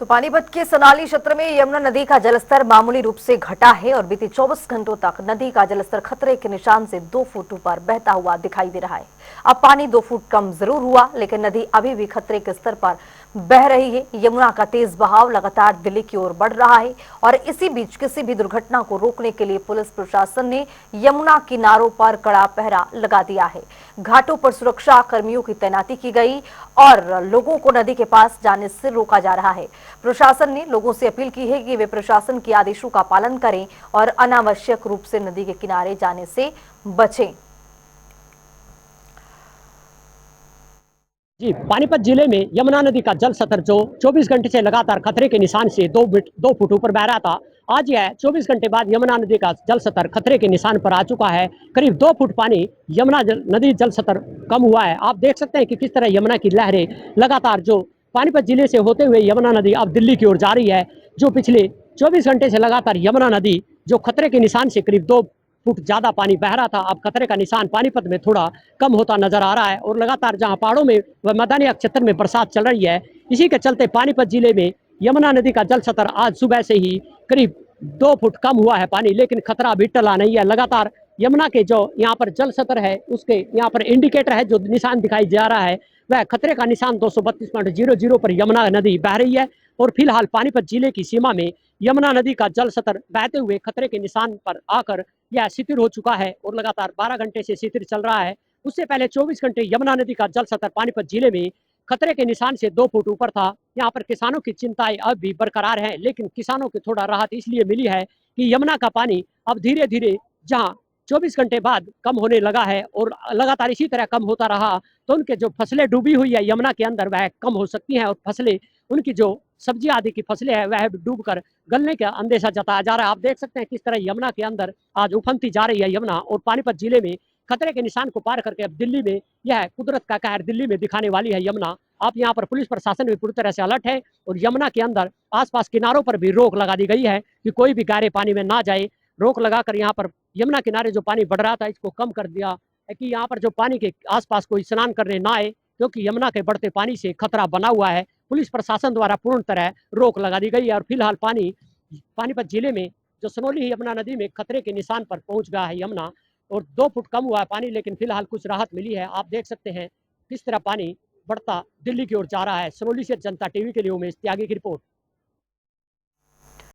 तो पानीपत के सनाली क्षेत्र में यमुना नदी का जलस्तर मामूली रूप से घटा है और बीते 24 घंटों तक नदी का जलस्तर खतरे के निशान से 2 फुट ऊपर बहता हुआ दिखाई दे रहा है। अब पानी 2 फुट कम जरूर हुआ, लेकिन नदी अभी भी खतरे के स्तर पर बह रही है। यमुना का तेज बहाव लगातार दिल्ली की ओर बढ़ रहा है और इसी बीच किसी भी दुर्घटना को रोकने के लिए पुलिस प्रशासन ने यमुना किनारों पर कड़ा पहरा लगा दिया है। घाटों पर सुरक्षा कर्मियों की तैनाती की गई और लोगों को नदी के पास जाने से रोका जा रहा है। प्रशासन ने लोगों से अपील की है कि वे प्रशासन के आदेशों का पालन करें और अनावश्यक रूप से नदी के किनारे जाने से बचें। जी, पानीपत जिले में यमुना नदी का जल स्तर जो 24 घंटे से लगातार खतरे के निशान से 2 फुट ऊपर बह रहा था, आज यह 24 घंटे बाद यमुना नदी का जल स्तर खतरे के निशान पर आ चुका है। करीब 2 फुट पानी नदी जल स्तर कम हुआ है। आप देख सकते हैं कि किस तरह यमुना की लहरें लगातार जो पानीपत जिले से होते हुए यमुना नदी अब दिल्ली की ओर जा रही है। जो पिछले 24 घंटे से लगातार यमुना नदी जो खतरे के निशान से करीब 2 फुट ज़्यादा पानी बह रहा था, अब खतरे का निशान पानीपत में थोड़ा कम होता नजर आ रहा है। और लगातार जहां पहाड़ों में व मैदानी क्षेत्र में बरसात चल रही है, इसी के चलते पानीपत जिले में यमुना नदी का जल स्तर आज सुबह से ही करीब 2 फुट कम हुआ है पानी, लेकिन खतरा अभी टला नहीं है। लगातार यमुना के जो यहाँ पर जल स्तर है उसके यहाँ पर इंडिकेटर है, जो निशान दिखाई जा रहा है वह खतरे का निशान 232.00 पर यमुना नदी बह रही है। और फिलहाल पानीपत जिले की सीमा में यमुना नदी का जल स्तर बहते हुए खतरे के निशान पर आकर यह शिथिल हो चुका है और लगातार 12 घंटे से शिथिल चल रहा है। उससे पहले 24 घंटे यमुना नदी का जल स्तर पानीपत जिले में खतरे के निशान से 2 फुट ऊपर था। यहाँ पर किसानों की चिंताएं अब भी बरकरार हैं, लेकिन किसानों को थोड़ा राहत इसलिए मिली है कि यमुना का पानी अब धीरे धीरे जहाँ 24 घंटे बाद कम होने लगा है और लगातार इसी तरह कम होता रहा तो उनके जो फसलें डूबी हुई है यमुना के अंदर वह कम हो सकती हैं और फसलें उनकी जो सब्जी आदि की फसलें हैं वह डूब कर गलने का अंदेशा जताया जा रहा है। आप देख सकते हैं किस तरह यमुना के अंदर आज उफनती जा रही है यमुना और पानीपत जिले में खतरे के निशान को पार करके अब दिल्ली में यह कुदरत का कहर दिल्ली में दिखाने वाली है यमुना। आप यहाँ पर पुलिस प्रशासन भी पूरी तरह से अलर्ट है और यमुना के अंदर आसपास किनारों पर भी रोक लगा दी गई है कि कोई भी गहरे पानी में ना जाए। रोक लगाकर यहाँ पर यमुना किनारे जो पानी बढ़ रहा था इसको कम कर दिया है कि यहाँ पर जो पानी के आसपास कोई स्नान करने ना आए, क्योंकि यमुना के बढ़ते पानी से खतरा बना हुआ है। पुलिस प्रशासन द्वारा पूर्ण तरह रोक लगा दी गई है और फिलहाल पानीपत जिले में जो सनोली यमुना नदी में खतरे के निशान पर पहुंच गया है यमुना और 2 फुट कम हुआ है पानी, लेकिन फिलहाल कुछ राहत मिली है। आप देख सकते हैं किस तरह पानी बढ़ता दिल्ली की ओर जा रहा है। सनोली से जनता टीवी के लिए उमेश त्यागी की रिपोर्ट।